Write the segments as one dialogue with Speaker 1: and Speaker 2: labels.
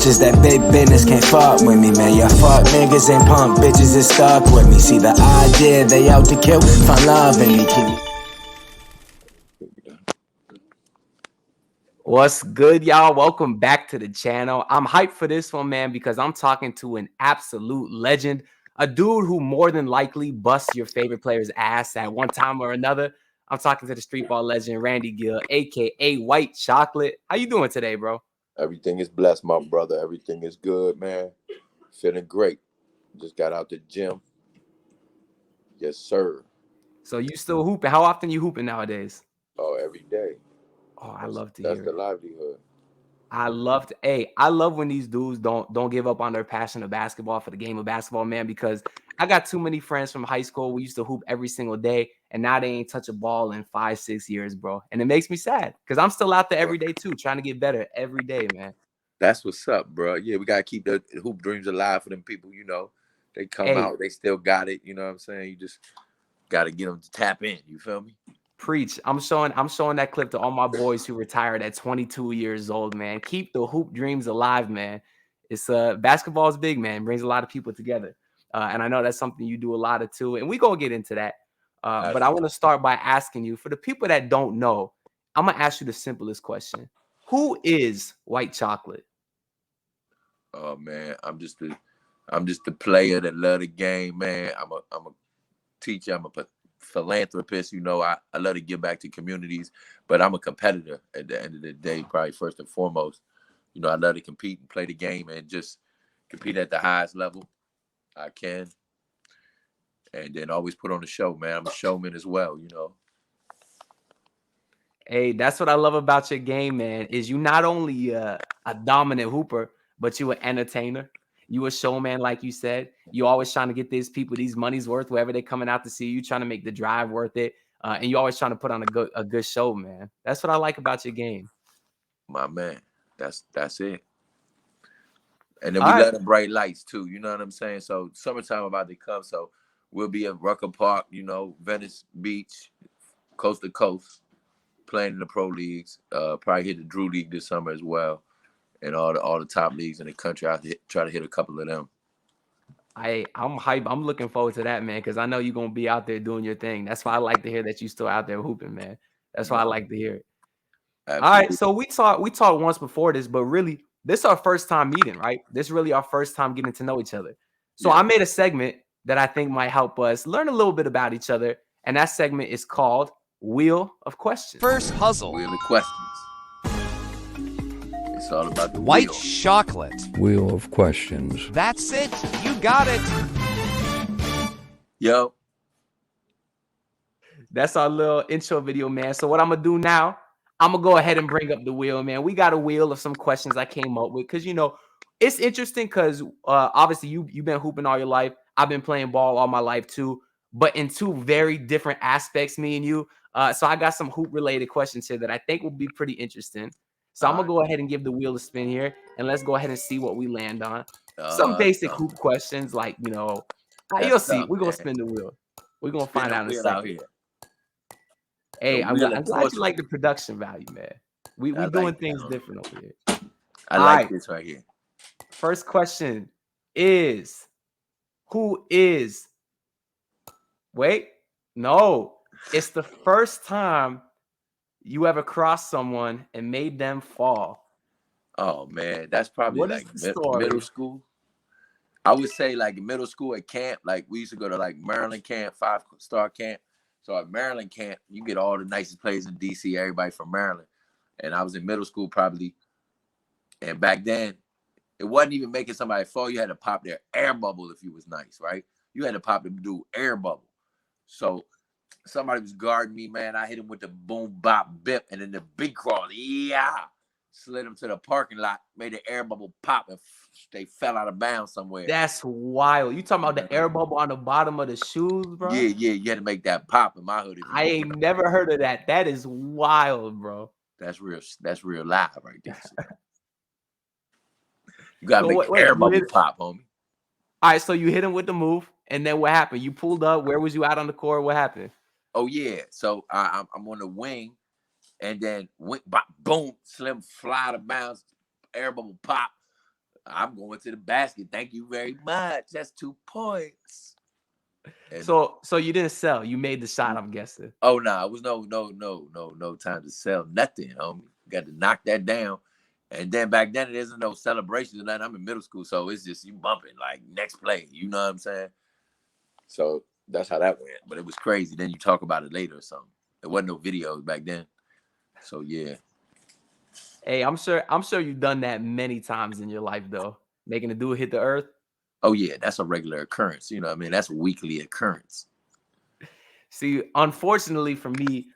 Speaker 1: bitches, that big business can't fuck with me, man. Yeah, fuck niggas and punk bitches is stuck with me. See the idea, they out to kill, find love in me.
Speaker 2: What's good, y'all? Welcome back to the channel. I'm hyped for this one, man, because I'm talking to an absolute legend, a dude who more than likely busts your favorite player's ass at one time or another. I'm talking to the streetball legend, Randy Gill, a.k.a. White Chocolate. How you doing today, bro?
Speaker 3: Everything is blessed, my brother. Everything is good, man. Feeling great. Just got out the gym. Yes, sir.
Speaker 2: So you still hooping? How often you hooping nowadays?
Speaker 3: Oh, every day.
Speaker 2: Oh, I love to
Speaker 3: That's
Speaker 2: hear
Speaker 3: the
Speaker 2: it.
Speaker 3: livelihood.
Speaker 2: I love when these dudes don't give up on their passion of basketball for the game of basketball, man, because I got too many friends from high school. We used to hoop every single day, and now they ain't touch a ball in 5-6 years, bro. And it makes me sad because I'm still out there every day too, trying to get better every day, man.
Speaker 3: That's what's up, bro. Yeah, we gotta keep the hoop dreams alive for them people. You know, they come out, they still got it. You know what I'm saying? You just gotta get them to tap in. You feel me?
Speaker 2: Preach. I'm showing that clip to all my boys who retired at 22 years old, man. Keep the hoop dreams alive, man. It's basketball is big, man. It brings a lot of people together. And I know that's something you do a lot of too. And we gonna get into that. But I want to start by asking you, for the people that don't know, I'm gonna ask you the simplest question. Who is White Chocolate?
Speaker 3: Oh man, I'm just the player that love the game, man. I'm a teacher. I'm a philanthropist. You know, I love to give back to communities, but I'm a competitor at the end of the day, probably first and foremost. You know, I love to compete and play the game and just compete at the highest level I can. And then always put on the show, man. I'm a showman as well, you know.
Speaker 2: Hey, that's what I love about your game, man, is you not only a dominant hooper, but you an entertainer. You a showman, like you said. You always trying to get these people these money's worth, wherever they're coming out to see you, trying to make the drive worth it. And you always trying to put on a good show, man. That's what I like about your game.
Speaker 3: My man, that's it. And then we let them bright lights too, you know what I'm saying? So summertime about to come, so we'll be at Rucker Park, you know, Venice Beach, coast to coast, playing in the pro leagues. Probably hit the Drew League this summer as well, and all the top leagues in the country. I'll try to hit a couple of them.
Speaker 2: I'm hype. I'm looking forward to that, man, because I know you're gonna be out there doing your thing. That's why I like to hear that you still out there hooping, man. That's why I like to hear it. Absolutely. All right, so we talked once before this, but really, this is our first time meeting, right? This is really our first time getting to know each other. So yeah. I made a segment that I think might help us learn a little bit about each other, and that segment is called Wheel of Questions.
Speaker 4: First puzzle.
Speaker 3: Wheel of Questions. It's all about the
Speaker 4: White
Speaker 3: wheel.
Speaker 4: Chocolate.
Speaker 5: Wheel of Questions.
Speaker 4: That's it. You got it.
Speaker 3: Yo.
Speaker 2: That's our little intro video, man. So what I'm going to do now, I'm going to go ahead and bring up the wheel, man. We got a wheel of some questions I came up with because, you know, it's interesting because obviously you've been hooping all your life. I've been playing ball all my life too, but in two very different aspects, me and you. So I got some hoop-related questions here that I think will be pretty interesting. So I'm going to go ahead and give the wheel a spin here, and let's go ahead and see what we land on. Some basic hoop questions like, you know, you'll see. We're going to spin the wheel. We're going to find out in a second. Hey, I'm glad you like the production value, man. We doing things different over here.
Speaker 3: I like this right here.
Speaker 2: First question is, who is... Wait, no. It's the first time you ever crossed someone and made them fall.
Speaker 3: Oh, man. That's probably like middle school. I would say like middle school at camp. Like we used to go to like Maryland camp, 5-star camp. So at Maryland camp, you get all the nicest players in D.C., everybody from Maryland. And I was in middle school probably. And back then, it wasn't even making somebody fall. You had to pop their air bubble if you was nice, right? You had to pop the dude air bubble. So somebody was guarding me, man. I hit him with the boom, bop, bip, and then the big crawl. Yeah. Slid him to the parking lot, made the air bubble pop, and they fell out of bounds somewhere.
Speaker 2: That's wild. You talking about the air bubble on the bottom of the shoes, bro?
Speaker 3: Yeah. You had to make that pop in my hood.
Speaker 2: I ain't never heard of that. That is wild, bro.
Speaker 3: That's real live right there. You gotta make the air bubble pop, homie.
Speaker 2: All right, so you hit him with the move, and then what happened? You pulled up. Where was you out on the court? What happened?
Speaker 3: Oh yeah, so I'm on the wing, and then boom, Slim fly out of bounds, air bubble pop. I'm going to the basket. Thank you very much. That's 2 points.
Speaker 2: And so you didn't sell. You made the shot, I'm guessing.
Speaker 3: Oh, no. It was no time to sell nothing, homie. Got to knock that down. And then back then, there isn't no celebrations or nothing. I'm in middle school, so it's just you bumping, like, next play. You know what I'm saying? So that's how that went. But it was crazy. Then you talk about it later or something. There wasn't no videos back then. So, yeah.
Speaker 2: Hey, I'm sure you've done that many times in your life, though. Making a dude hit the earth.
Speaker 3: Oh, yeah. That's a regular occurrence. You know what I mean? That's a weekly occurrence.
Speaker 2: See, unfortunately for me,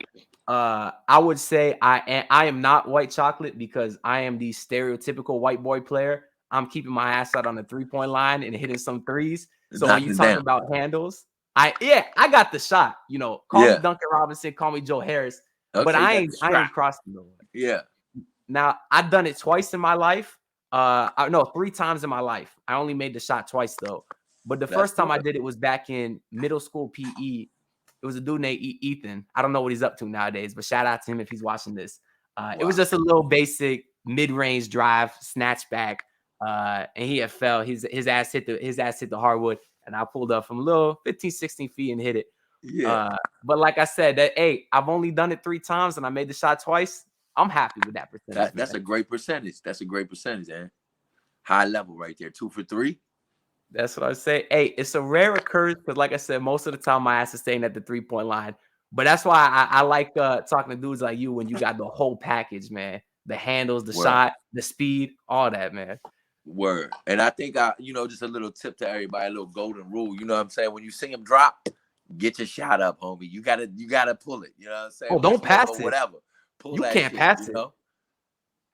Speaker 2: I would say I am not white chocolate because I am the stereotypical white boy player. I'm keeping my ass out on the 3-point line and hitting some threes. So when you talk about handles, I got the shot. You know, call me Duncan Robinson, call me Joe Harris, but I ain't crossing no one.
Speaker 3: Yeah.
Speaker 2: Now I've done it twice in my life. 3 times in my life. I only made the shot twice though. But the first time I did it was back in middle school PE. It was a dude named Ethan. I don't know what he's up to nowadays, but shout out to him if he's watching this. It was just a little basic mid-range drive, snatch back, and he had fell. His ass hit the hardwood, and I pulled up from a little 15, 16 feet and hit it.
Speaker 3: Yeah.
Speaker 2: But like I said, I've only done it 3 times, and I made the shot twice. I'm happy with that percentage.
Speaker 3: That's a great percentage. That's a great percentage, man. High level right there. 2 for 3.
Speaker 2: That's what I say. Hey, it's a rare occurrence because, like I said, most of the time my ass is staying at the 3-point line. But that's why I like talking to dudes like you when you got the whole package, man. The handles, the shot, the speed, all that, man.
Speaker 3: Word. And I think just a little tip to everybody, a little golden rule. You know what I'm saying? When you see him drop, get your shot up, homie. You gotta pull it. You know what I'm saying?
Speaker 2: Oh, don't pass it.
Speaker 3: Whatever. Pull
Speaker 2: you
Speaker 3: that
Speaker 2: can't
Speaker 3: shit,
Speaker 2: pass it.
Speaker 3: Know?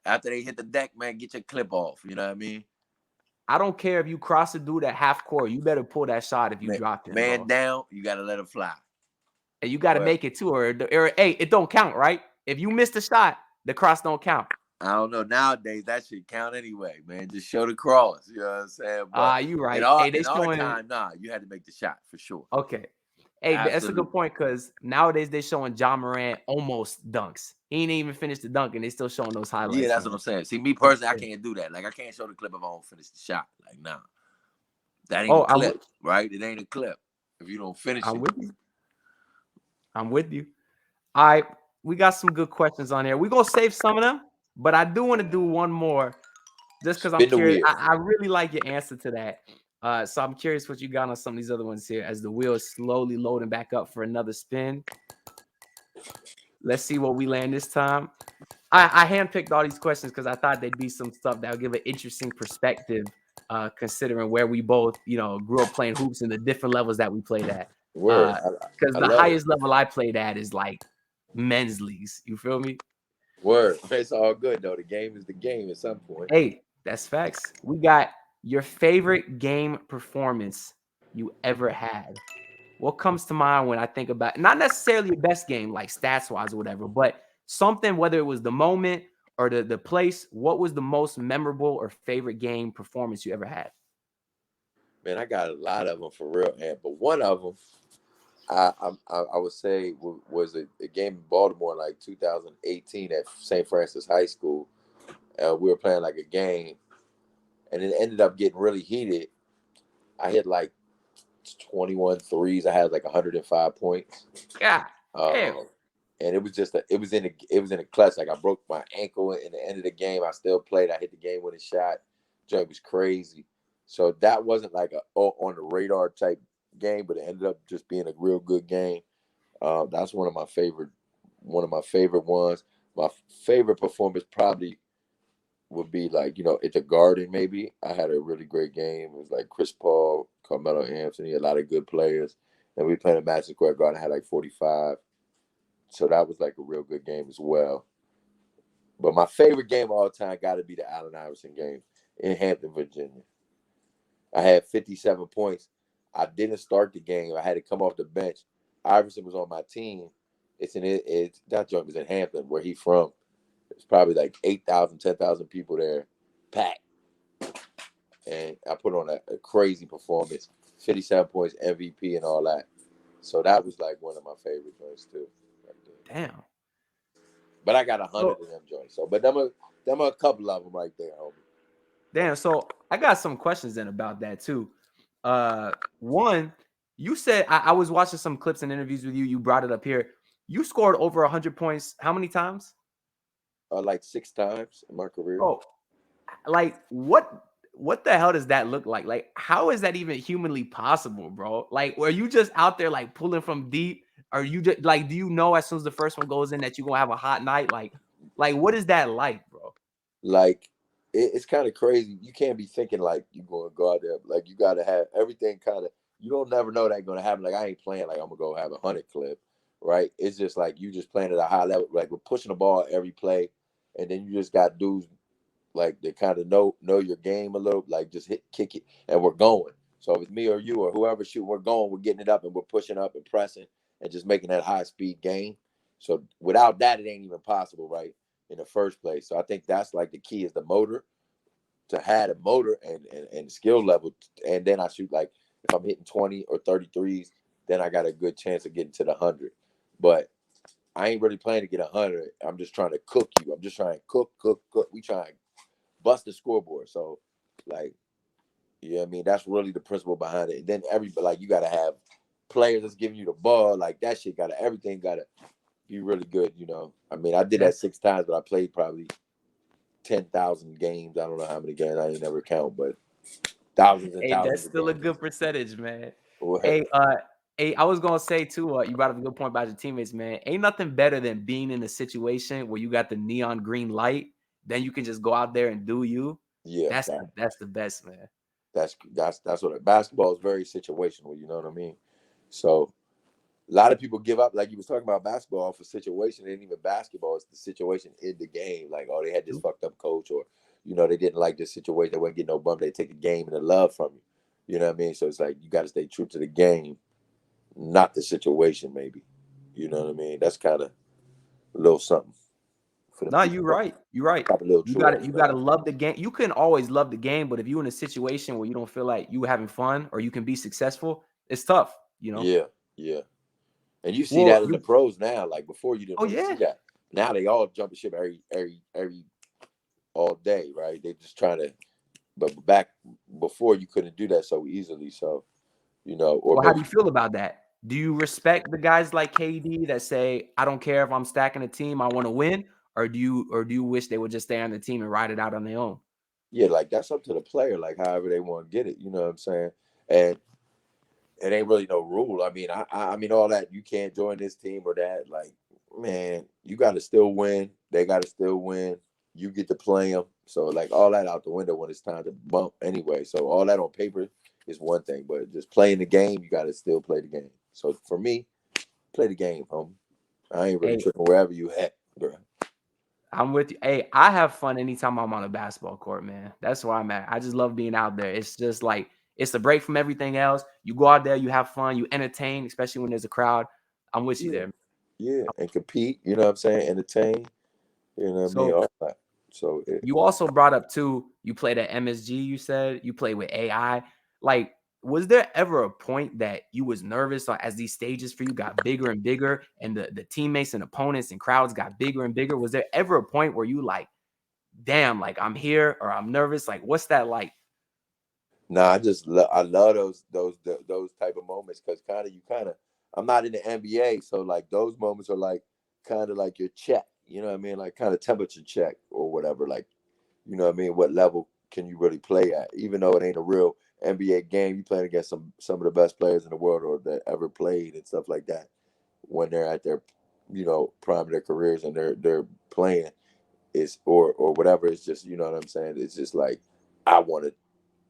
Speaker 3: After they hit the deck, man, get your clip off. You know what I mean?
Speaker 2: I don't care if you cross a dude at half court. You better pull that shot if you dropped it.
Speaker 3: Man down, you got to let it fly.
Speaker 2: And you got to make it too. Or, hey, it don't count, right? If you miss the shot, the cross don't count.
Speaker 3: I don't know. Nowadays, that should count anyway, man. Just show the cross. You know what I'm saying?
Speaker 2: You right.
Speaker 3: In our time, you had to make the shot for sure.
Speaker 2: Okay. Hey, that's a good point because nowadays they're showing John Morant almost dunks. He ain't even finished the dunk, and they still showing those highlights.
Speaker 3: Yeah, that's what I'm saying. See, me personally, I can't do that. Like, I can't show the clip if I don't finish the shot. Like, nah. That ain't a clip, right? It ain't a clip if you don't finish it.
Speaker 2: I'm with you. All right. We got some good questions on here. We're going to save some of them, but I do want to do one more just because I'm curious. I really like your answer to that. So I'm curious what you got on some of these other ones here as the wheel is slowly loading back up for another spin. Let's see what we land this time. I handpicked all these questions because I thought they'd be some stuff that would give an interesting perspective, considering where we both, grew up playing hoops and the different levels that we played at. Because the highest level I played at is like men's leagues. You feel me?
Speaker 3: Word. It's all good though. The game is the game at some point.
Speaker 2: Hey, that's facts. We got your favorite game performance you ever had. What comes to mind when I think about not necessarily your best game, like stats wise or whatever, but something, whether it was the moment or the place, what was the most memorable or favorite game performance you ever had?
Speaker 3: Man, I got a lot of them for real, man. But one of them, I would say was a game in Baltimore, like 2018 at St. Francis High School. We were playing like a game, and it ended up getting really heated. I hit like 21 threes. I had like 105 points.
Speaker 2: Yeah.
Speaker 3: And it was just it was in a clutch. Like I broke my ankle in the end of the game. I still played. I hit the game-winning shot. Joke was crazy. So that wasn't like a on the radar type game, but it ended up just being a real good game. That's one of my favorite ones. My favorite performance probably would be like, at the Garden maybe. I had a really great game. It was like Chris Paul, Carmelo Anthony, a lot of good players. And we played at Madison Square Garden. I had like 45. So that was like a real good game as well. But my favorite game of all time got to be the Allen Iverson game in Hampton, Virginia. I had 57 points. I didn't start the game. I had to come off the bench. Iverson was on my team. That joint was in Hampton, where he's from. It's probably like 8,000, 10,000 people there, packed. And I put on a crazy performance, 57 points, MVP and all that. So that was like one of my favorite joints too.
Speaker 2: Damn.
Speaker 3: But I got 100 of them joints. So, but them are a couple of them right there, homie.
Speaker 2: Damn. So I got some questions then about that too. One, you said I was watching some clips and interviews with you. You brought it up here. You scored over 100 points. How many times?
Speaker 3: Like 6 times in my career.
Speaker 2: Bro, like what the hell does that look like? Like, how is that even humanly possible, bro? Like, were you just out there like pulling from deep? Or you just like, do you know as soon as the first one goes in that you're gonna have a hot night? Like what is that like, bro?
Speaker 3: Like it's kind of crazy. You can't be thinking like you're going to go out there. Like you got to have everything kind of. You don't never know that's going to happen. Like I ain't playing like I'm gonna go have 100 clip, right? It's just like you just playing at a high level. Like we're pushing the ball every play, and then you just got dudes like they kind of know your game a little. Like just kick it, and we're going. So if it's me or you or whoever shoot, we're going. We're getting it up, and we're pushing up and pressing, and just making that high speed game. So without that, it ain't even possible, right? In the first place. So I think that's like the key is the motor, to have a motor and skill level. And then I shoot like if I'm hitting 20 or 33s, then I got a good chance of getting to the 100. But I ain't really playing to get 100. I'm just trying to cook you. I'm just trying to cook. We trying to bust the scoreboard. So like, you know what I mean? That's really the principle behind it. And then everybody, like you got to have players that's giving you the ball. Like that shit everything got to be really good, you know. I mean, I did that 6 times, but I played probably 10,000 games. I don't know how many games. I ain't never count, but thousands and
Speaker 2: Hey,
Speaker 3: thousands
Speaker 2: that's
Speaker 3: of
Speaker 2: still a
Speaker 3: games.
Speaker 2: good percentage, man.
Speaker 3: What?
Speaker 2: Hey, I was gonna say too, you brought up a good point about your teammates, man. Ain't nothing better than being in a situation where you got the neon green light, then you can just go out there and do you.
Speaker 3: Yeah,
Speaker 2: That's the best, man.
Speaker 3: that's what basketball is very situational. You know what I mean? So a lot of people give up. Like you was talking about basketball for situation. It ain't even basketball. It's the situation in the game. Like, oh, they had this fucked up coach, or they didn't like this situation. They wouldn't get no bump. They take a game and the love from you. You know what I mean? So it's like you got to stay true to the game, not the situation. Maybe. You know what I mean? That's kind of a little something for them
Speaker 2: No,
Speaker 3: people.
Speaker 2: you're right. You're right.
Speaker 3: Pop a little
Speaker 2: You
Speaker 3: true
Speaker 2: got
Speaker 3: on
Speaker 2: to
Speaker 3: you,
Speaker 2: you got to
Speaker 3: man.
Speaker 2: love the game. You can always love the game, but if you're in a situation where you don't feel like you having fun or you can be successful, it's tough.
Speaker 3: Yeah, yeah. And you see
Speaker 2: Well,
Speaker 3: that in the pros now. Like before, you didn't
Speaker 2: oh
Speaker 3: really see
Speaker 2: yeah.
Speaker 3: that. Now they all jumping ship every all day, right? They just trying to. But back before, you couldn't do that so easily. So or
Speaker 2: Well, how do
Speaker 3: maybe
Speaker 2: you feel about that? Do you respect the guys like KD that say, "I don't care if I'm stacking a team, I want to win," or do you wish they would just stay on the team and ride it out on their own?
Speaker 3: yeah, like that's up to the player. Like however they want to get it. You know what I'm saying? And it ain't really no rule. I mean, I mean all that. You can't join this team or that. Like, man, you got to still win. They got to still win. You get to play them. So like all that out the window when it's time to bump anyway. So all that on paper is one thing, but just playing the game, you got to still play the game. So for me, play the game, homie. I ain't really
Speaker 2: Hey,
Speaker 3: tripping wherever you at, bro.
Speaker 2: I'm with you. Hey, I have fun anytime I'm on a basketball court, man. That's where I'm at. I just love being out there. It's just like it's a break from everything else. You go out there, you have fun, you entertain, especially when there's a crowd. I'm with you
Speaker 3: Yeah,
Speaker 2: there.
Speaker 3: yeah, and compete. You know what I'm saying? Entertain. You know what I mean?
Speaker 2: So
Speaker 3: All that. So
Speaker 2: you also brought up too, you played at MSG, you said you played with AI. Like, was there ever a point that you was nervous as these stages for you got bigger and bigger and the teammates and opponents and crowds got bigger and bigger? Was there ever a point where you like, damn, like I'm here or I'm nervous? Like, what's that like?
Speaker 3: nah, I love those type of moments because kind of I'm not in the NBA, so like those moments are like kind of like your check. You know what I mean? Like kind of temperature check or whatever. Like you know what I mean? What level can you really play at? Even though it ain't a real NBA game, you playing against some of the best players in the world or that ever played and stuff like that. When they're at their prime of their careers and they're playing is or whatever. It's just you know what I'm saying. It's just like I want to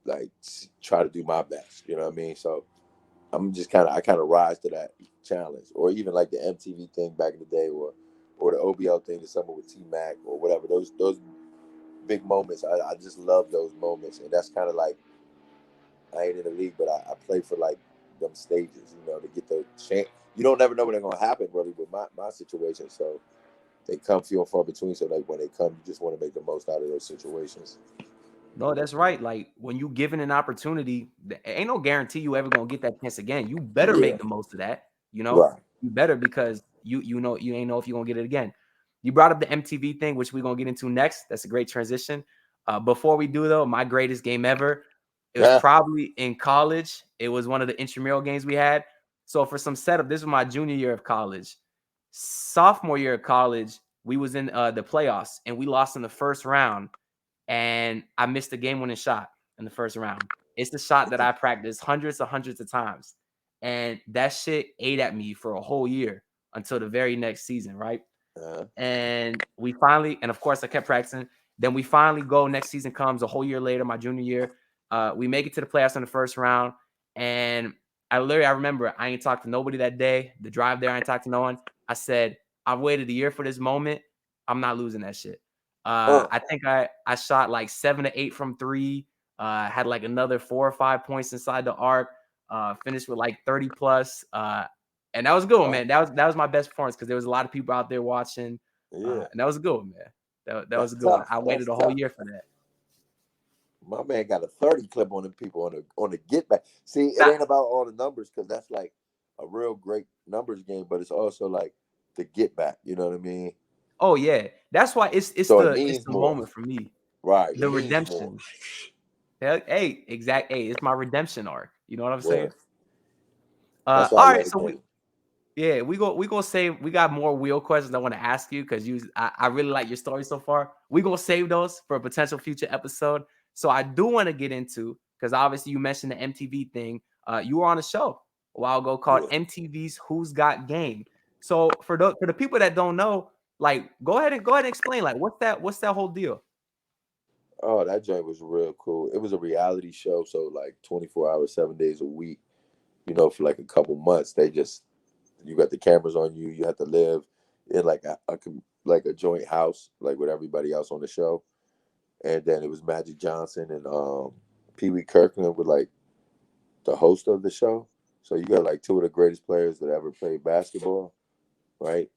Speaker 3: like try to do my best. You know what I mean? So I'm just I kind of rise to that challenge, or even like the MTV thing back in the day, or the OBL thing, the summer with T Mac or whatever. Those big moments, I just love those moments, and that's kind of like I ain't in the league, but I play for like them stages, to get the chance. You don't never know when they're gonna happen really with my situation, so they come few and far between. So like when they come, you just want to make the most out of those situations.
Speaker 2: No, that's right. Like when you given an opportunity, ain't no guarantee you ever gonna get that chance again. You better
Speaker 3: Yeah,
Speaker 2: make the most of that.
Speaker 3: right.
Speaker 2: You better because you ain't know if you're gonna get it again. You brought up the MTV thing, which we're gonna get into next. That's a great transition. Before we do though, my greatest game ever, it was probably in college. It was one of the intramural games we had. So for some setup, this was my junior year of college. Sophomore year of college, we was in the playoffs and we lost in the first round. And I missed the game-winning shot in the first round. It's the shot that I practiced hundreds of times. And that shit ate at me for a whole year until the very next season, right? And we finally, and of course I kept practicing. Then we finally go, next season comes a whole year later, my junior year. We make it to the playoffs in the first round. And I remember I ain't talked to nobody that day. The drive there, I ain't talked to no one. I said, I've waited a year for this moment. I'm not losing that shit. I think I shot like 7 to 8 from 3. Had like another 4 or 5 points inside the arc. Finished with like 30 plus. And that was good, man. That was my best performance because there was a lot of people out there watching. And that was a good one, man. That was a good one. I waited a whole year for that.
Speaker 5: My man got a 30 clip on them people on the get back. See, it ain't about all the numbers because that's like a real great numbers game, but it's also like the get back. You know what I mean?
Speaker 2: Oh yeah, that's why it's the moment for me,
Speaker 5: right?
Speaker 2: The redemption. Hey, it's my redemption arc. You know what I'm saying? All right, so we gonna save. We got more wheel questions I want to ask you because I really like your story so far. We gonna save those for a potential future episode. So I do want to get into, because obviously you mentioned the MTV thing. You were on a show a while ago called MTV's Who's Got Game. So for the people that don't know, like, go ahead and explain, like, what's that whole deal?
Speaker 5: Oh, that joint was real cool. It was a reality show, so like 24 hours, 7 days a week. You know, for like a couple months, you got the cameras on you. You have to live in like a joint house, like with everybody else on the show. And then it was Magic Johnson and Pee Wee Kirkland with like the host of the show. So you got like two of the greatest players that ever played basketball, right?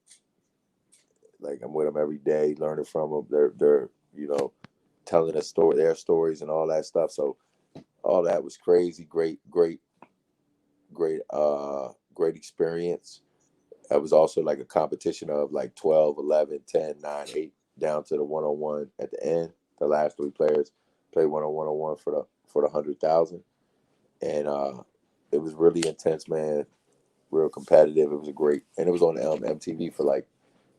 Speaker 5: Like I'm with them every day, learning from them. They're telling their stories and all that stuff. So all that was crazy, great experience. It was also like a competition of like 12, 11, 10, 9, 8, down to the one-on-one at the end. The last 3 players played one-on-one for the 100,000. And it was really intense, man. Real competitive. It was and it was on MTV for like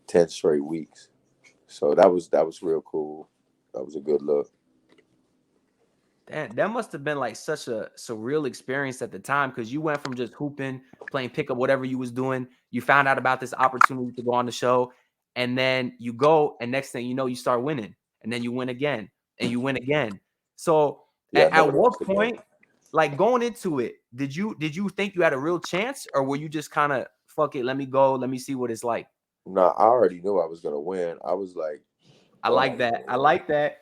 Speaker 5: 10 straight weeks. So that was real cool. That was a good look.
Speaker 2: Damn, that must have been like such a surreal experience at the time, because you went from just hooping, playing pickup, whatever you was doing. You found out about this opportunity to go on the show, and then you go, and next thing you know, you start winning, and then you win again, and you win again. So at what point, like going into it, did you think you had a real chance, or were you just kind of, fuck it, let me go, let me see what it's like?
Speaker 5: No, I already knew I was gonna win. I was like,
Speaker 2: I like that. I like that.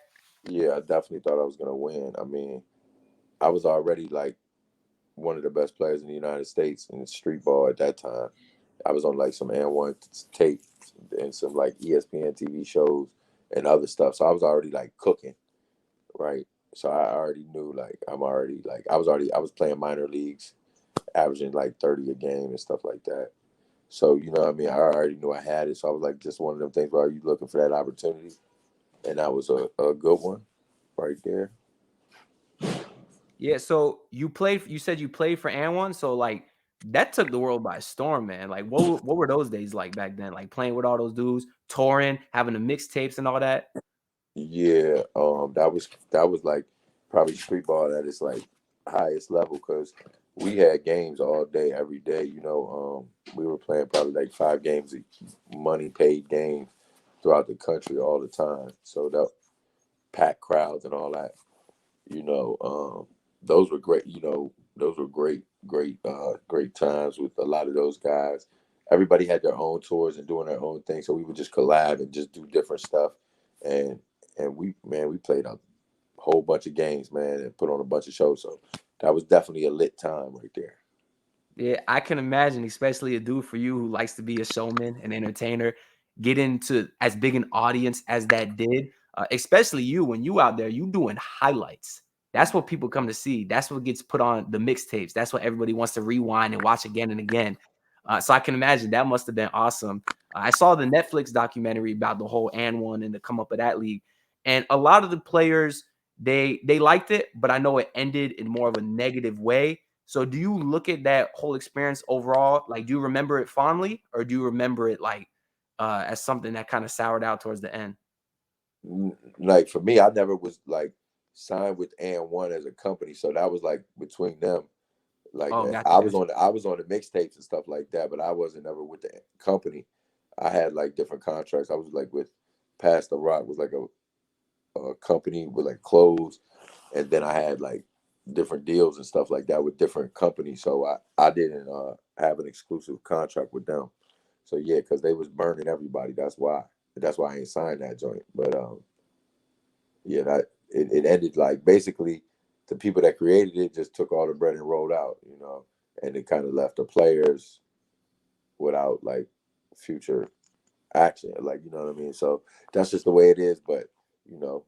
Speaker 5: Yeah, I definitely thought I was gonna win. I mean, I was already like one of the best players in the United States in streetball at that time. I was on like some And1 tape and some like ESPN TV shows and other stuff. So I was already like cooking, right? So I already knew like I was playing minor leagues, averaging like 30 a game and stuff like that. So, you know what I mean? I already knew I had it. So I was like, just one of them things where you looking for that opportunity. And that was a good one right there.
Speaker 2: Yeah, so you said you played for And1, so like that took the world by storm, man. Like what were those days like back then? Like playing with all those dudes, touring, having the mixtapes and all that?
Speaker 5: Yeah, that was like probably streetball at its like highest level, because we had games all day, every day. You know, we were playing probably like 5 games, money paid games throughout the country all the time. So that packed crowds and all that. You know, those were great. You know, those were great times with a lot of those guys. Everybody had their own tours and doing their own thing, so we would just collab and just do different stuff. And we played a whole bunch of games, man, and put on a bunch of shows. So that was definitely a lit time right there.
Speaker 2: Yeah, I can imagine, especially a dude for you who likes to be a showman, an entertainer, get into as big an audience as that did. Especially you, when you out there, you doing highlights. That's what people come to see. That's what gets put on the mixtapes. That's what everybody wants to rewind and watch again and again. So I can imagine that must have been awesome. I saw the Netflix documentary about the whole And1 and the come up of that league. and a lot of the players they liked it, but I know it ended in more of a negative way. So do you look at that whole experience overall? Like, do you remember it fondly, or do you remember it like as something that kind of soured out towards the end?
Speaker 5: Like for me, I never was like signed with And1 as a company, so that was like between them. Like
Speaker 2: Oh, gotcha,
Speaker 5: I was
Speaker 2: gotcha.
Speaker 5: on the mixtapes and stuff like that, but I wasn't ever with the company. I had like different contracts. I was like with Past the Rock was like a company with like clothes, and then I had like different deals and stuff like that with different companies. So I didn't have an exclusive contract with them. So yeah, because they was burning everybody. That's why. That's why I ain't signed that joint. But yeah, that it ended like basically the people that created it just took all the bread and rolled out, you know, and it kind of left the players without like future action, like you know what I mean. So that's just the way it is. But you know,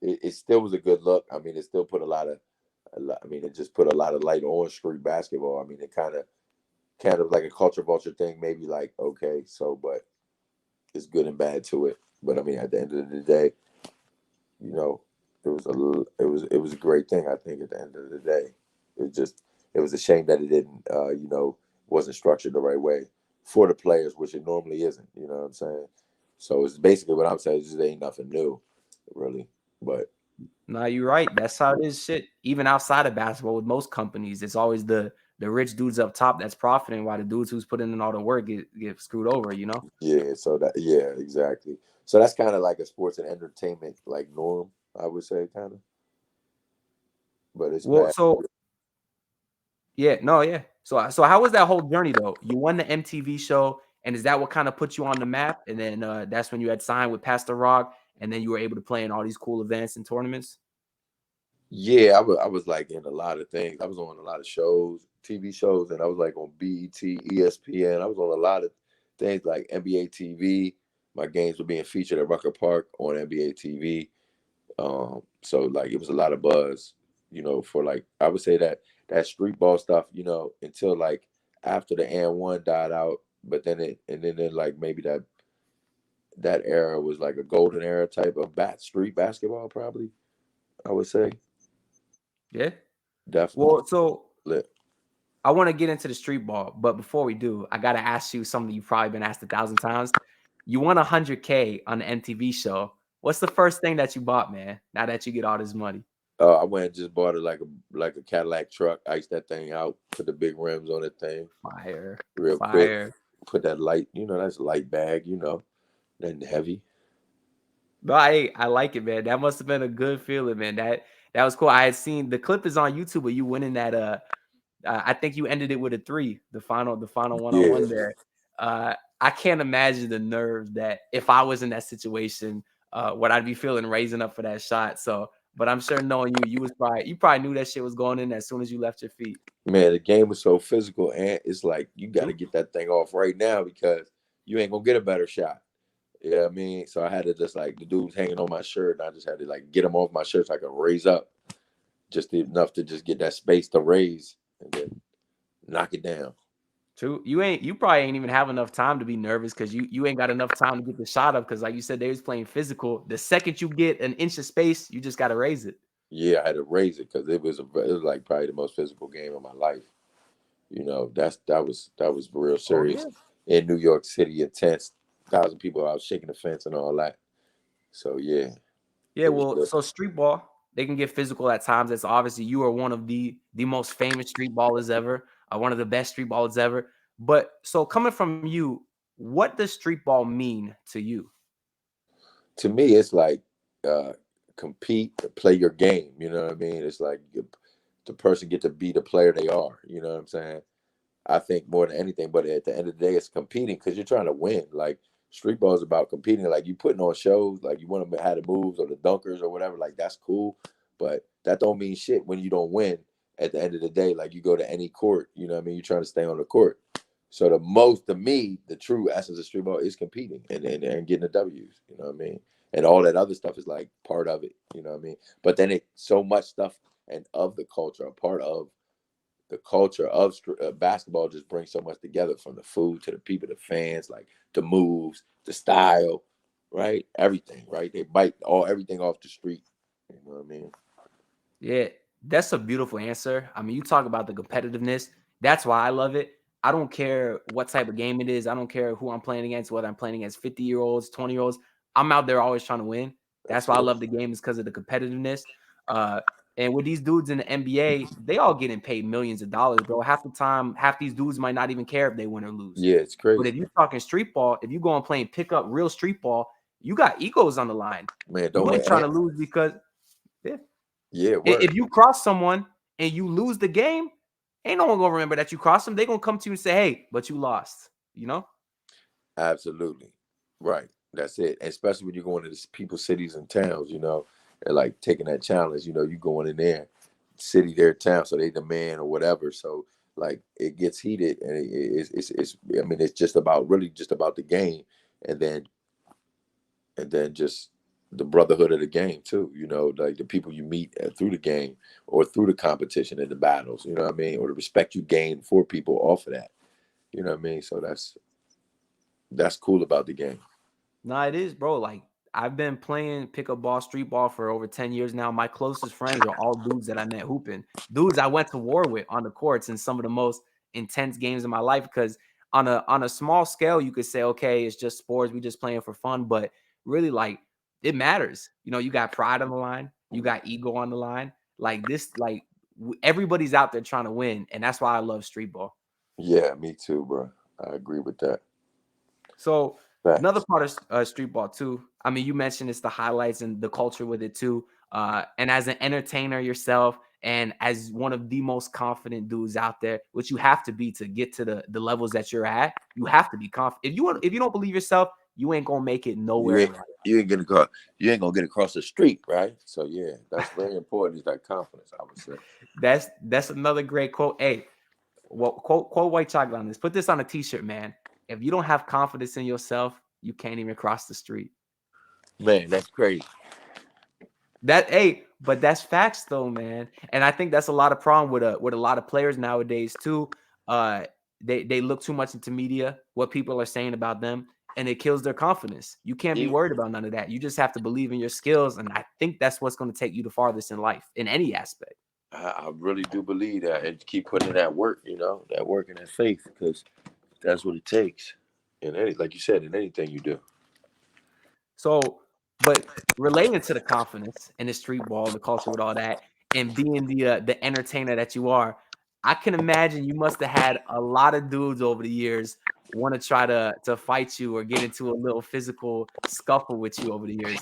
Speaker 5: it still was a good look. I mean, it still put I mean, it just put a lot of light on street basketball. I mean, it kind of like a culture vulture thing, maybe like okay, so but it's good and bad to it. But I mean, at the end of the day, you know, it was a great thing. I think at the end of the day, it was a shame that it didn't you know wasn't structured the right way for the players, which it normally isn't. You know what I'm saying? So it's basically what I'm saying. It just ain't nothing new, really. But
Speaker 2: No, you're right. That's how it is. Shit, even outside of basketball, with most companies, it's always the rich dudes up top that's profiting, while the dudes who's putting in all the work get screwed over. You know?
Speaker 5: yeah, so that yeah, exactly. So that's kind of like a sports and entertainment like norm, I would say, kind of. But it's
Speaker 2: Well,
Speaker 5: mad.
Speaker 2: so yeah, no, yeah. So how was that whole journey though? You won the MTV show, and is that what kind of put you on the map? And then that's when you had signed with Pastor Rock, and then you were able to play in all these cool events and tournaments.
Speaker 5: Yeah, I was like in a lot of things. I was on a lot of shows, TV shows, and I was like on BET, ESPN. I was on a lot of things like NBA TV. My games were being featured at Rucker Park on NBA TV. So like it was a lot of buzz, you know, for like I would say that street ball stuff, you know, until like after the And1 died out, but then like maybe that era was like a golden era type of street basketball, probably, I would say.
Speaker 2: Yeah.
Speaker 5: Definitely
Speaker 2: Well, so
Speaker 5: lit.
Speaker 2: I want to get into the street ball, but before we do, I gotta ask you something you've probably been asked 1,000 times. You won 100K on the MTV show. What's the first thing that you bought, man? Now that you get all this money.
Speaker 5: I went and just bought it like a Cadillac truck, iced that thing out, put the big rims on that thing
Speaker 2: Fire,
Speaker 5: real quick,
Speaker 2: fire.
Speaker 5: put that light, you know, that's a light bag, you know, nothing heavy.
Speaker 2: No, I like it, man. That must have been a good feeling, man. That was cool. I had seen the clip is on YouTube of you winning that. I think you ended it with a 3, the final
Speaker 5: Yeah,
Speaker 2: one-on-one there. I can't imagine the nerves that if I was in that situation, what I'd be feeling raising up for that shot. So, but I'm sure knowing you, you probably knew that shit was going in as soon as you left your feet.
Speaker 5: man, the game was so physical, and it's like you got to
Speaker 2: True.
Speaker 5: get that thing off right now because you ain't gonna get a better shot. You know what I mean? So I had to just like the dude's hanging on my shirt, and I just had to like get him off my shirt so I could raise up just enough to just get that space to raise and then knock it down.
Speaker 2: True. You probably ain't even have enough time to be nervous because you ain't got enough time to get the shot up because like you said, they was playing physical. The second you get an inch of space, you just gotta raise it.
Speaker 5: Yeah, I had to raise it because it was like probably the most physical game of my life. You know, that was real
Speaker 2: Oh
Speaker 5: serious
Speaker 2: yeah.
Speaker 5: in New York City, intense, 1,000 people out shaking the fence and all that. So yeah,
Speaker 2: Yeah,
Speaker 5: it was
Speaker 2: well,
Speaker 5: lit.
Speaker 2: so street ball, they can get physical at times. That's obviously you are one of the most famous street ballers ever, one of the best street ballers ever. But so coming from you, what does street ball mean to you?
Speaker 5: To me, it's like uh, compete, play your game. You know what I mean? It's like the person get to be the player they are. You know what I'm saying? I think more than anything, but at the end of the day, it's competing because you're trying to win. Like street ball is about competing. Like you putting on shows, like you want to have the moves or the dunkers or whatever. Like that's cool, but that don't mean shit when you don't win. At the end of the day, like you go to any court, you know what I mean. You're trying to stay on the court. So to me, the true essence of street ball is competing and getting the W's. You know what I mean. And all that other stuff is like part of it. You know what I mean. But then it so much stuff and of the culture, a part of the culture of basketball just brings so much together from the food to the people, the fans, like the moves, the style. right? Everything, right? They bite everything off the street. You know what I mean?
Speaker 2: Yeah, that's a beautiful answer. I mean, you talk about the competitiveness. That's why I love it. I don't care what type of game it is. I don't care who I'm playing against, whether I'm playing against 50-year-olds, 20-year-olds. I'm out there always trying to win. That's why I love the game, is because of the competitiveness. Uh, and with these dudes in the NBA, they all getting paid millions of dollars, bro. Half the time, half these dudes might not even care if they win or lose.
Speaker 5: Yeah, it's
Speaker 2: But
Speaker 5: crazy.
Speaker 2: if you're talking street ball, if you go and playing pick up real street ball, you got egos on the line.
Speaker 5: Man,
Speaker 2: You ain't trying to lose because if you cross someone and you lose the game, ain't no one gonna remember that you crossed them. They gonna come to you and say, "Hey, but you lost." You know?
Speaker 5: Absolutely, right. That's it. And especially when you're going to people's cities and towns, you know, and like taking that challenge. You know, you going in there, city, their town, so they demand or whatever. So like it gets heated, and it's. I mean, it's just about the game, and then just the brotherhood of the game too. You know, like the people you meet through the game or through the competition and the battles. You know what I mean? Or the respect you gain for people off of that. You know what I mean? So that's cool about the game.
Speaker 2: Nah, it is, bro. Like, I've been playing pickup ball, street ball for over 10 years now. My closest friends are all dudes that I met hooping, dudes I went to war with on the courts in some of the most intense games of my life. Because on a small scale, you could say, okay, it's just sports, we just playing for fun, but really, like, it matters. You know, you got pride on the line, you got ego on the line. Like this, like everybody's out there trying to win, and that's why I love street ball.
Speaker 5: Yeah, me too, bro. I agree with that.
Speaker 2: So another
Speaker 5: Facts.
Speaker 2: part of street ball too. I mean, you mentioned it's the highlights and the culture with it too. And as an entertainer yourself, and as one of the most confident dudes out there, which you have to be to get to the levels that you're at, you have to be confident. If you don't believe yourself, you ain't gonna make it nowhere in life.
Speaker 5: You ain't gonna get across the street, right? So yeah, that's very important. Is that confidence? I would say.
Speaker 2: That's another great quote. Hey, quote White Chocolate on this. Put this on a t-shirt, man. If you don't have confidence in yourself, you can't even cross the street.
Speaker 5: Man, that's crazy.
Speaker 2: But that's facts though, man. And I think that's a lot of problem with a lot of players nowadays too. They look too much into media, what people are saying about them, and it kills their confidence. You can't be worried about none of that. You just have to believe in your skills, and I think that's what's going to take you the farthest in life, in any aspect.
Speaker 5: I really do believe that, and keep putting in that work. You know, that work and that faith, because that's what it takes. Like you said, in anything you do.
Speaker 2: So, but relating to the confidence and the street ball, the culture with all that, and being the entertainer that you are, I can imagine you must have had a lot of dudes over the years want to try to fight you or get into a little physical scuffle with you over the years.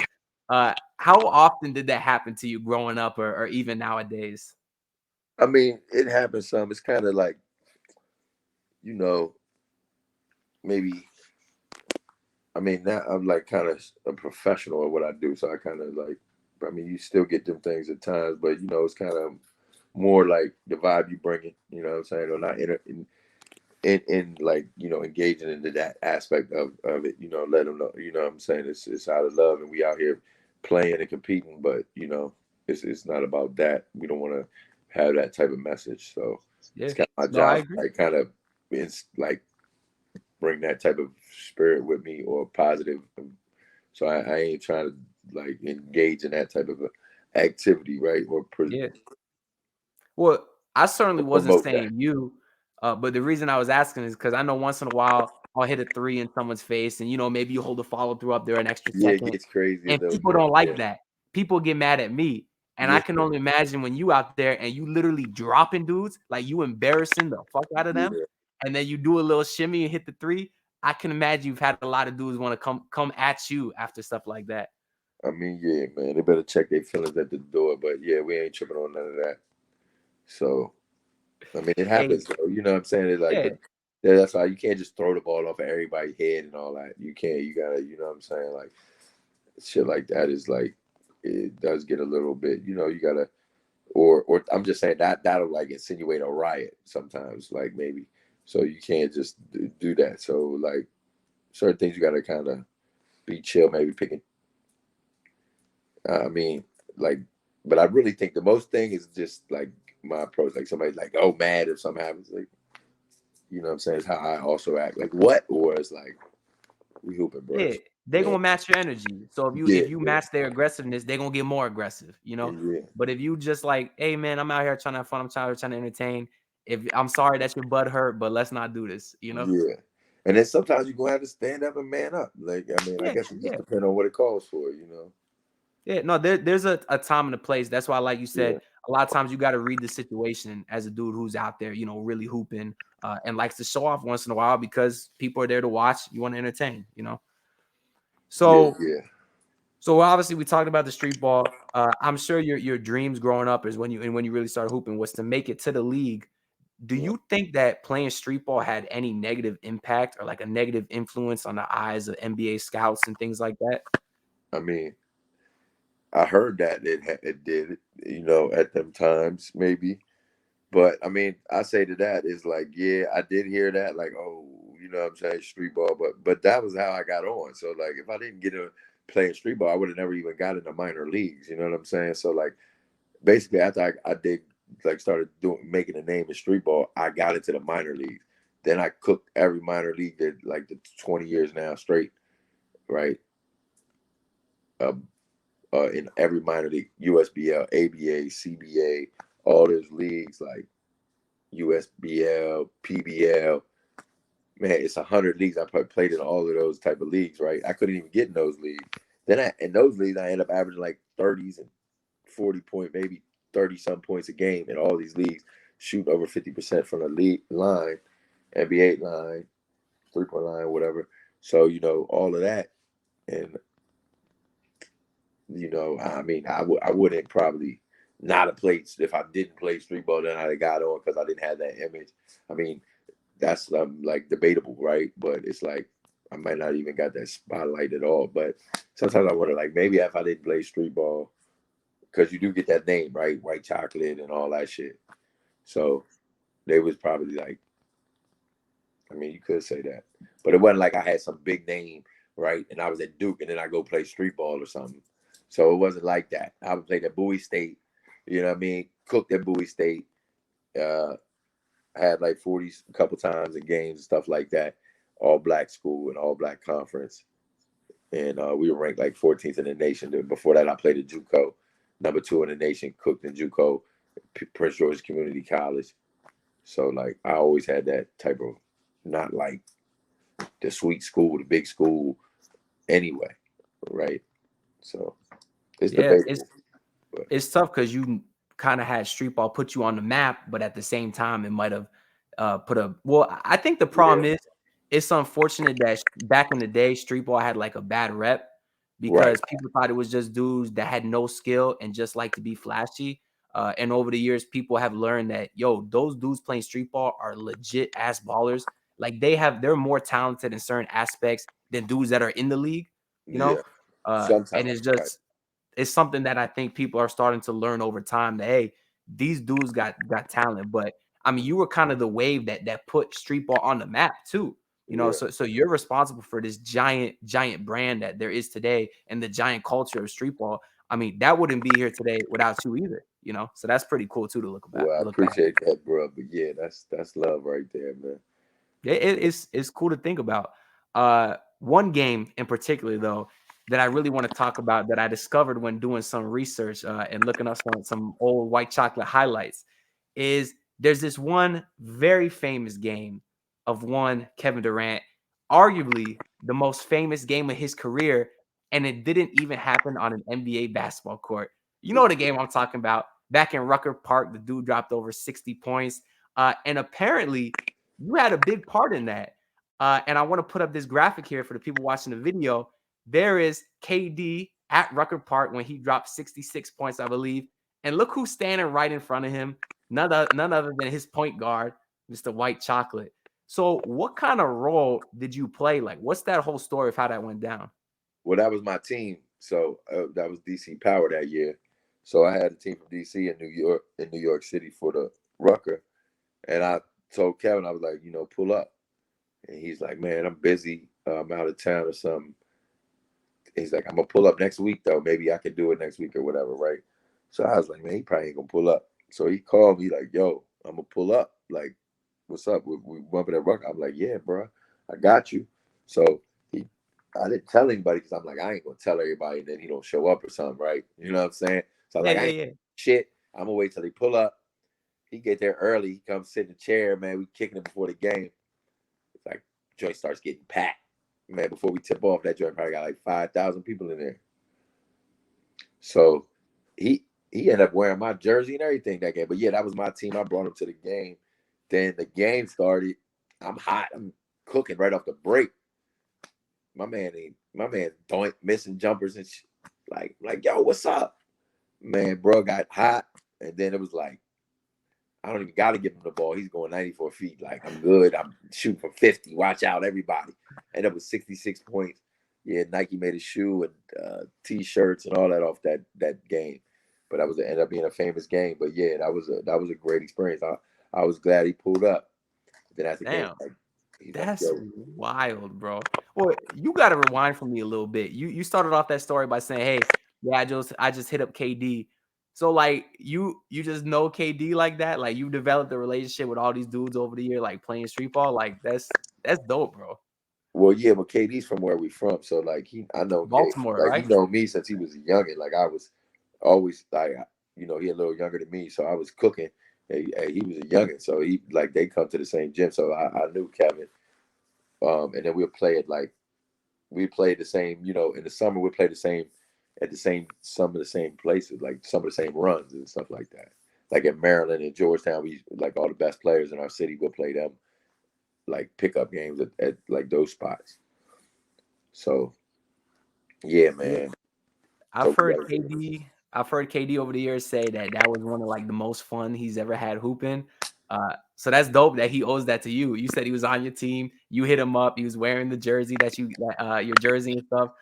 Speaker 2: How often did that happen to you growing up, or even nowadays?
Speaker 5: I mean, it happens some. It's kind of like, you know, maybe. I mean, now I'm like kind of a professional at what I do, so I kind of like. I mean, you still get them things at times, but you know, it's kind of more like the vibe you bring it. You know what I'm saying? Or not in like, you know, engaging into that aspect of it. You know, let them know. You know what I'm saying? It's out of love, and we out here playing and competing, but you know, it's not about that. We don't want to have that type of message. So
Speaker 2: Yeah,
Speaker 5: it's kind of my
Speaker 2: no, I
Speaker 5: job,
Speaker 2: agree.
Speaker 5: like kind of it's like bring that type of spirit with me or positive. So I ain't trying to like engage in that type of activity, right?
Speaker 2: Yeah. Well, I certainly wasn't
Speaker 5: Promote that.
Speaker 2: saying you, but the reason I was asking is because I know once in a while I'll hit a three in someone's face, and maybe you hold a follow through up there an extra
Speaker 5: Yeah, it
Speaker 2: second,
Speaker 5: gets crazy a
Speaker 2: and
Speaker 5: little
Speaker 2: people
Speaker 5: bit.
Speaker 2: don't like
Speaker 5: Yeah,
Speaker 2: that. People get mad at me, and I
Speaker 5: yeah,
Speaker 2: can only imagine when you out there and you literally dropping dudes, like you embarrassing the fuck out of them,
Speaker 5: yeah.
Speaker 2: and then you do a little shimmy and hit the three. I can imagine you've had a lot of dudes want to come at you after stuff like that.
Speaker 5: I mean, yeah, man, they better check their feelings at the door. But yeah, we ain't tripping on none of that. So I mean, it
Speaker 2: Hey,
Speaker 5: happens though. You know what I'm saying? It's like,
Speaker 2: yeah,
Speaker 5: but that's why you can't just throw the ball off of everybody's head and all that. You can't. You gotta. You know what I'm saying? Like shit like that is like it does get a little bit. You know, you gotta. Or I'm just saying that'll like insinuate a riot sometimes. Like maybe. So you can't just do that. So like certain things you gotta kind of be chill. Maybe picking. I mean, like, but I really think the most thing is just like my approach. Like somebody's like, oh, mad if something happens. Like, you know what I'm saying? It's how I also act. Like, what? Or it's like, we hooping, bro.
Speaker 2: yeah. they're gonna match your energy. So if you match their aggressiveness, they're gonna get more aggressive, you know.
Speaker 5: Yeah.
Speaker 2: But if you just like, hey man, I'm out here trying to have fun, I'm trying to entertain. If I'm sorry that your butt hurt, but let's not do this, you know.
Speaker 5: Yeah. And then sometimes you're gonna have to stand up and man up. Like, I mean, I guess it just depends on what it calls for, you know.
Speaker 2: Yeah, no, there's a time and a place. That's why, like you said, a lot of times you got to read the situation as a dude who's out there, you know, really hooping and likes to show off once in a while because people are there to watch. You want to entertain, you know. So, so obviously we talked about the street ball. I'm sure your dreams growing up is when you really started hooping was to make it to the league. Do you think that playing street ball had any negative impact or like a negative influence on the eyes of NBA scouts and things like that?
Speaker 5: I mean, I heard that it did, you know, at them times maybe. But I mean, I say to that is like, yeah, I did hear that, like, oh, you know what I'm saying, street ball, but that was how I got on. So like if I didn't get to play street ball, I would have never even got into minor leagues, you know what I'm saying? So like basically after I did like started making a name in street ball, I got into the minor leagues. Then I cooked every minor league that like the 20 years now straight, right? In every minor league, USBL, ABA, CBA, all those leagues like USBL, PBL. Man, it's 100 leagues. I probably played in all of those type of leagues, right? I couldn't even get in those leagues. Then in those leagues, I ended up averaging like 30s and 40 point, maybe 30 some points a game in all these leagues, shooting over 50% from the league line, NBA line, 3-point line, whatever. So, you know, all of that. And, you know, I mean, I wouldn't probably not have played if I didn't play street ball. Then I got on because I didn't have that image. I mean, that's like debatable, right? But it's like I might not even got that spotlight at all. But sometimes I wonder, like maybe if I didn't play street ball, because you do get that name, right? White chocolate and all that shit. So they was probably like, I mean, you could say that, but it wasn't like I had some big name, right? And I was at Duke, and then I go play street ball or something. So it wasn't like that. I would play at Bowie State, you know what I mean? Cooked at Bowie State. Had like 40s a couple times in games and stuff like that. All black school and all black conference. And we were ranked like 14th in the nation. Before that, I played at JUCO, number 2 in the nation, cooked in JUCO, Prince George's Community College. So like I always had that type of, not like the sweet school, the big school anyway, right? So it's debatable.
Speaker 2: It's tough because you kind of had street ball put you on the map, but at the same time, it might have I think the problem is it's unfortunate that back in the day, street ball had like a bad rep because people thought it was just dudes that had no skill and just like to be flashy. And over the years, people have learned that, yo, those dudes playing street ball are legit ass ballers. Like they're more talented in certain aspects than dudes that are in the league, you know? And it's just, it's something that I think people are starting to learn over time that, hey, these dudes got talent. But I mean, you were kind of the wave that put street ball on the map too. You know, so you're responsible for this giant brand that there is today and the giant culture of street ball. I mean, that wouldn't be here today without you either, you know. So that's pretty cool too to look back.
Speaker 5: Well, I appreciate that, bro. But yeah, that's love right there, man.
Speaker 2: It's cool to think about. One game in particular, though, that I really want to talk about that I discovered when doing some research and looking up some old white chocolate highlights is there's this one very famous game of one Kevin Durant, arguably the most famous game of his career, and it didn't even happen on an NBA basketball court. You know the game I'm talking about. Back in Rucker Park, the dude dropped over 60 points. And apparently you had a big part in that. And I want to put up this graphic here for the people watching the video. There is KD at Rucker Park when he dropped 66 points, I believe. And look who's standing right in front of him. None other than his point guard, Mr. White Chocolate. So what kind of role did you play? Like, what's that whole story of how that went down?
Speaker 5: Well, that was my team. So that was DC Power that year. So I had a team from DC in New York City for the Rucker. And I told Kevin, I was like, you know, pull up. And he's like, man, I'm busy. I'm out of town or something. He's like, I'm going to pull up next week, though. Maybe I can do it next week or whatever, right? So I was like, man, he probably ain't going to pull up. So he called me like, yo, I'm going to pull up. Like, what's up? We bumping at Rucker. I'm like, yeah, bro, I got you. So I didn't tell anybody because I'm like, I ain't gonna tell everybody, and then he don't show up or something, right? You know what I'm saying? So I'm like, I ain't shit. I'm gonna wait till they pull up. He get there early. He comes sit in the chair, man. We kicking it before the game. It's like joint starts getting packed, man. Before we tip off, that joint probably got like 5,000 people in there. So he ended up wearing my jersey and everything that game. But yeah, that was my team. I brought him to the game. Then the game started. I'm hot. I'm cooking right off the break. My man doink missing jumpers and shit. Like, yo, what's up? Man, bro got hot. And then it was like, I don't even got to give him the ball. He's going 94 feet. Like, I'm good. I'm shooting from 50. Watch out, everybody. And it was 66 points. Yeah, Nike made a shoe and T-shirts and all that off that game. But that was ended up being a famous game. But yeah, that was a great experience. I was glad he pulled up. Then after the game,
Speaker 2: that's wild, bro. Well, you got to rewind for me a little bit. You started off that story by saying, "Hey, yeah, I just hit up KD." So like you just know KD like that? Like you developed a relationship with all these dudes over the year, like playing street ball? Like that's dope, bro.
Speaker 5: Well, yeah, but KD's from where we from, so like I know
Speaker 2: Baltimore,
Speaker 5: like
Speaker 2: right?
Speaker 5: he know me since he was a youngin'. Like I was always like, he a little younger than me, so I was cooking. He was a youngin', so he like they come to the same gym, so I knew Kevin. And then we'll play it like we played the same, in the summer we play the same at some of the same places, like some of the same runs and stuff like that. Like in Maryland and Georgetown, we like all the best players in our city will play them like pickup games at like those spots. So yeah, man.
Speaker 2: I've heard KD over the years say that was one of like the most fun he's ever had hooping. So that's dope that he owes that to you. You said he was on your team. You hit him up. He was wearing the jersey your jersey and stuff.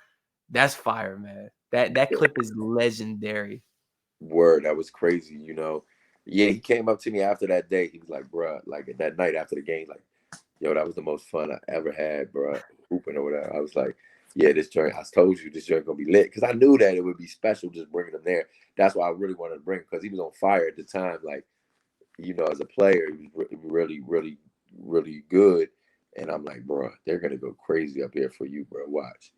Speaker 2: That's fire, man. That clip is legendary.
Speaker 5: Word, that was crazy, Yeah, he came up to me after that day. He was like, bruh, like that night after the game, like, yo, that was the most fun I ever had, bruh, hooping or whatever. I was like, yeah, this joint, I told you this joint gonna be lit. Because I knew that it would be special just bringing him there. That's why I really wanted to bring him, because he was on fire at the time. Like, as a player, he was really, really, really good. And I'm like, bro, they're gonna go crazy up here for you, bro. Watch.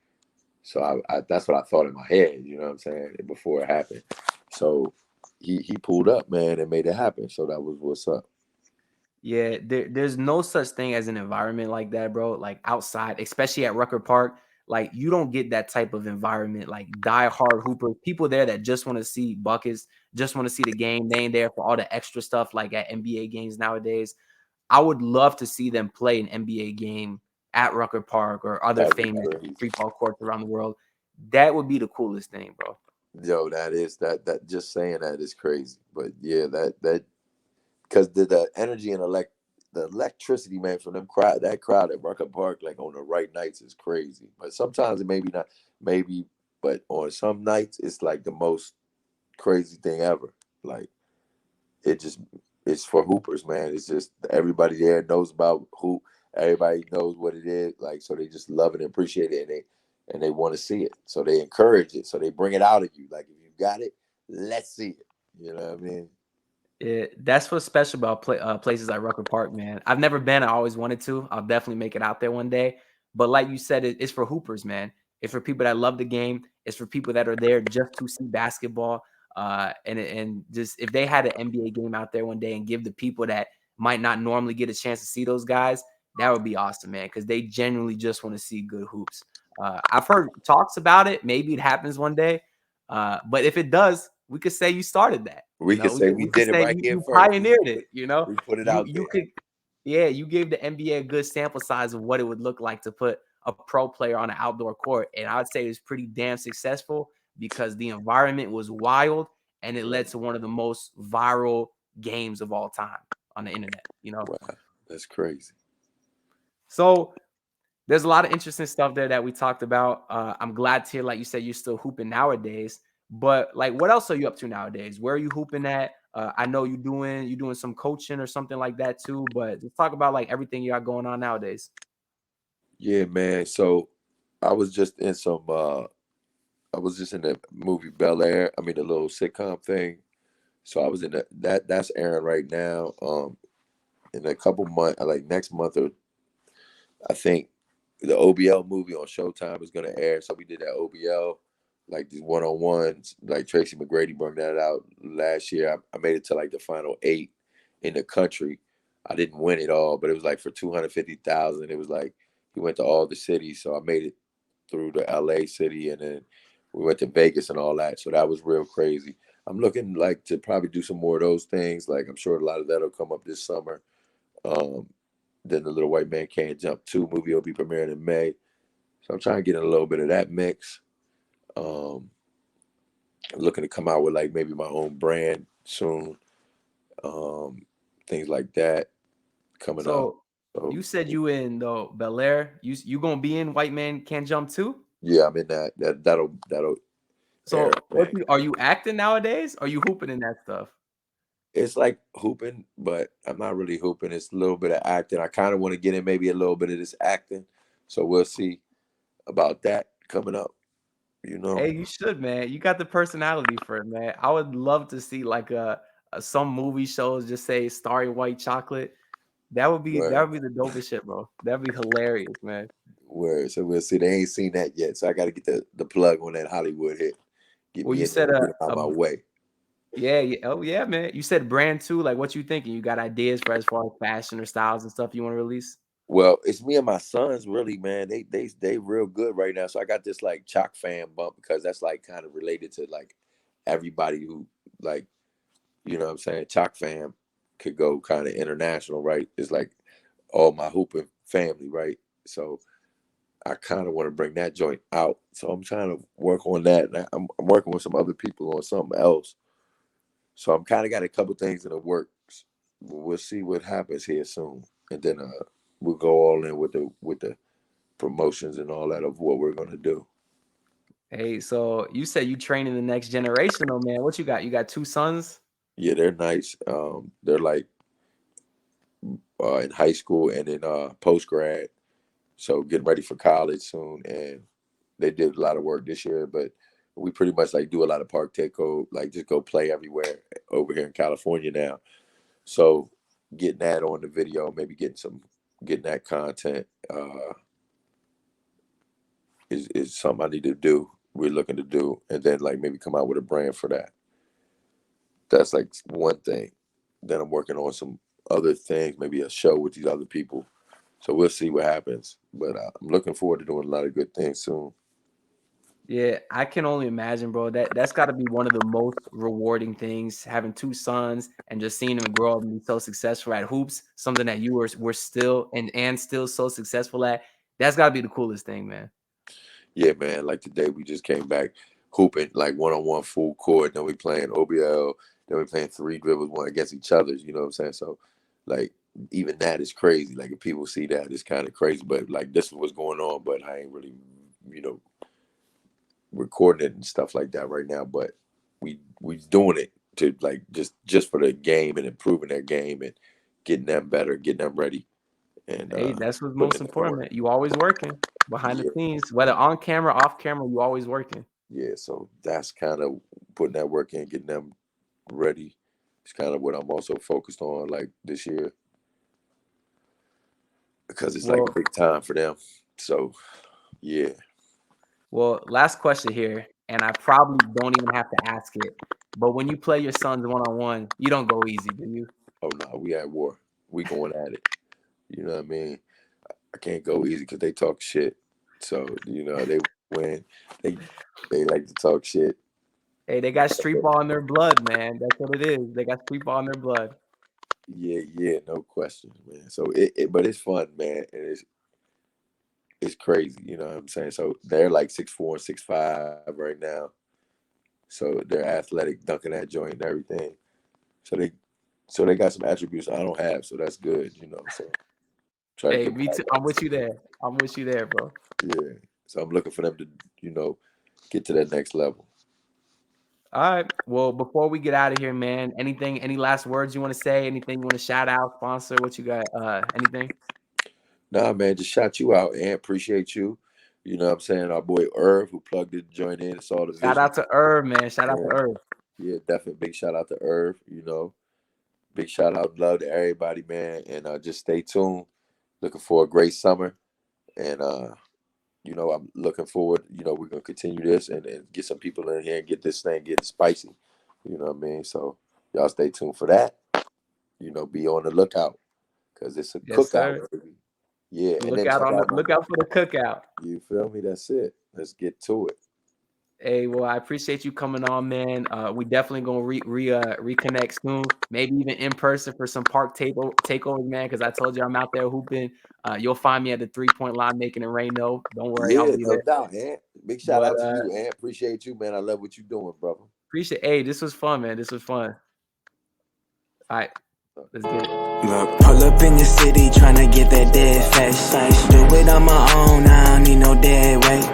Speaker 5: So I that's what I thought in my head, you know what I'm saying, before it happened. So he pulled up, man, and made it happen. So that was what's up.
Speaker 2: Yeah, there's no such thing as an environment like that, bro. Like outside, especially at Rucker Park, like you don't get that type of environment. Like die-hard hoopers, people there that just want to see buckets, just want to see the game. They ain't there for all the extra stuff like at NBA games nowadays. I would love to see them play an NBA game at Rucker Park or other famous streetball courts around the world. That would be the coolest thing, bro.
Speaker 5: Yo, that is that just saying that is crazy. But yeah, that because the energy and the electricity, man, from that crowd at Rucker Park, like on the right nights is crazy. But sometimes it maybe, but on some nights it's like the most crazy thing ever. Like it's for hoopers, man. It's just everybody there knows about hoop. Everybody knows what it is. Like, so they just love it and appreciate it, and they want to see it. So they encourage it. So they bring it out of you. Like, if you got it, let's see it. You know what I mean?
Speaker 2: That's what's special about places like Rucker Park, man. I've never been. I always wanted to. I'll definitely make it out there one day. But like you said, it's for hoopers, man. It's for people that love the game. It's for people that are there just to see basketball. And just if they had an NBA game out there one day and give the people that might not normally get a chance to see those guys, that would be awesome, man. Because they genuinely just want to see good hoops. I've heard talks about it. Maybe it happens one day. But if it does, we could say you started that.
Speaker 5: We could say we did it right here
Speaker 2: you
Speaker 5: first.
Speaker 2: pioneered it.
Speaker 5: We put it out there.
Speaker 2: You gave the NBA a good sample size of what it would look like to put a pro player on an outdoor court, and I would say it was pretty damn successful because the environment was wild and it led to one of the most viral games of all time on the internet.
Speaker 5: Wow, that's crazy.
Speaker 2: So there's a lot of interesting stuff there that we talked about. I'm glad to hear, like you said, you're still hooping nowadays. But like, what else are you up to nowadays? Where are you hooping at? I know you're doing some coaching or something like that too. But let's talk about like everything you got going on nowadays.
Speaker 5: Yeah, man. So I was just in the movie Bel Air. I mean, the little sitcom thing. So I was in that's airing right now. In a couple months, like next month, or I think the OBL movie on Showtime is gonna air. So we did that OBL, like these one-on-ones. Like Tracy McGrady brought that out last year. I made it to like the final 8 in the country. I didn't win it all, but it was like for 250,000. It was like he went to all the cities, so I made it through the LA city, and then we went to Vegas and all that. So that was real crazy. I'm looking like to probably do some more of those things. Like I'm sure a lot of that'll come up this summer. Then the Little White Man Can't Jump 2 movie will be premiering in May. So I'm trying to get in a little bit of that mix. Looking to come out with like maybe my own brand soon. Things like that coming up. So
Speaker 2: you said you in the Bel Air. You gonna be in White Man Can't Jump too?
Speaker 5: Yeah, I'm in that. That'll
Speaker 2: So are you acting nowadays? Or are you hooping in that stuff?
Speaker 5: It's like hooping, but I'm not really hooping. It's a little bit of acting. I kind of want to get in maybe a little bit of this acting. So we'll see about that coming up. You know.
Speaker 2: Hey, you should, man. You got the personality for it, man. I would love to see like some movie shows just say starring white chocolate. That would be the dopest shit, bro. That'd be hilarious, man.
Speaker 5: So we'll see. They ain't seen that yet. So I gotta get the plug on that Hollywood hit. Get me
Speaker 2: you
Speaker 5: in
Speaker 2: said
Speaker 5: there, get out my way.
Speaker 2: Yeah. Oh yeah, man. You said brand too. Like what you thinking? You got ideas for as far as fashion or styles and stuff you want to release?
Speaker 5: Well, it's me and my sons, really, man. They real good right now. So I got this like Chalk fan bump because that's like kind of related to like everybody who like, you know what I'm saying? Chalk fam could go kind of international, right? It's like all my hooping family, right? So I kind of want to bring that joint out. So I'm trying to work on that. And I'm working with some other people on something else. So I'm kind of got a couple things in the works. We'll see what happens here soon, and then we'll go all in with the promotions and all that of what we're gonna do.
Speaker 2: Hey, so you said you training the next generation, oh man. What you got? You got 2 sons?
Speaker 5: Yeah, they're nice. They're like in high school and in post grad, so getting ready for college soon. And they did a lot of work this year, but we pretty much like do a lot of park takeover, like just go play everywhere over here in California now. So getting that on the video, maybe getting that content is something I need to do. We're looking to do, and then like maybe come out with a brand for that. That's like one thing. Then I'm working on some other things, maybe a show with these other people. So we'll see what happens. But I'm looking forward to doing a lot of good things soon.
Speaker 2: Yeah, I can only imagine, bro. That's got to be one of the most rewarding things, having 2 sons and just seeing them grow up and be so successful at hoops, something that you were still and still so successful at. That's got to be the coolest thing, man.
Speaker 5: Yeah, man. Like today, we just came back hooping like one-on-one full court. Then we playing OBL. Then we playing 3 dribbles, one against each other. You know what I'm saying? So, like, even that is crazy. Like, if people see that, it's kind of crazy. But like, this is what's going on. But I ain't really, recording it and stuff like that right now. But we doing it to like just for the game and improving their game and getting them better, getting them ready. And
Speaker 2: hey, that's what's most important, man. You always working behind the scenes, whether on camera, off camera, you always working.
Speaker 5: Yeah, so that's kind of putting that work in, getting them ready. It's kind of what I'm also focused on like this year because it's like a big time for them. So, yeah.
Speaker 2: Well, last question here, and I probably don't even have to ask it, but when you play your sons one-on-one, you don't go easy, do you?
Speaker 5: Oh, no, we at war. We going at it. You know what I mean? I can't go easy because they talk shit. So, they win. They like to talk shit.
Speaker 2: Hey, they got street ball in their blood, man. That's what it is. They got street ball in their blood.
Speaker 5: Yeah, no question, man. So but it's fun, man, and it's crazy, you know what I'm saying? So they're like 6'4" and 6'5" right now. So they're athletic, dunking that joint and everything. So they got some attributes I don't have, so that's good, So
Speaker 2: hey, me too. I'm with you there. I'm with you there, bro.
Speaker 5: Yeah. So I'm looking for them to, get to that next level.
Speaker 2: All right. Well, before we get out of here, man, any last words you want to say? Anything you want to shout out, sponsor? What you got? Anything?
Speaker 5: Nah, man, just shout you out and appreciate you. You know what I'm saying? Our boy Irv, who plugged the joint in and saw the vision.
Speaker 2: Shout out to Irv, man. Shout out to Irv.
Speaker 5: Yeah, definitely big shout out to Irv, Big shout out, love to everybody, man. And just stay tuned. Looking for a great summer. And you know, I'm looking forward. You know, we're gonna continue this and get some people in here and get this thing getting spicy. You know what I mean? So y'all stay tuned for that. You know, be on the lookout because it's a cookout, baby. Yeah, and then
Speaker 2: look out for the cookout.
Speaker 5: You feel me? That's it. Let's get to it.
Speaker 2: Hey, well, I appreciate you coming on, man. We definitely gonna reconnect soon, maybe even in person for some park takeovers, man. Because I told you I'm out there hooping. You'll find me at the 3-point line making it rain. No, don't worry,
Speaker 5: yeah,
Speaker 2: I'll be there.
Speaker 5: No doubt, Ant. Big shout out to you, Ant. Appreciate you, man. I love what you're doing, brother.
Speaker 2: Hey, this was fun, man. This was fun. All right, let's get it.
Speaker 1: Look, pull up in the city tryna get that dead face. Do it on my own, I don't need no dead weight.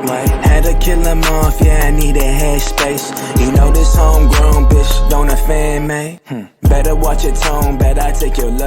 Speaker 1: Had to kill him off, yeah, I need a headspace. You know this homegrown bitch don't offend me. Better watch your tone, bet I take your love.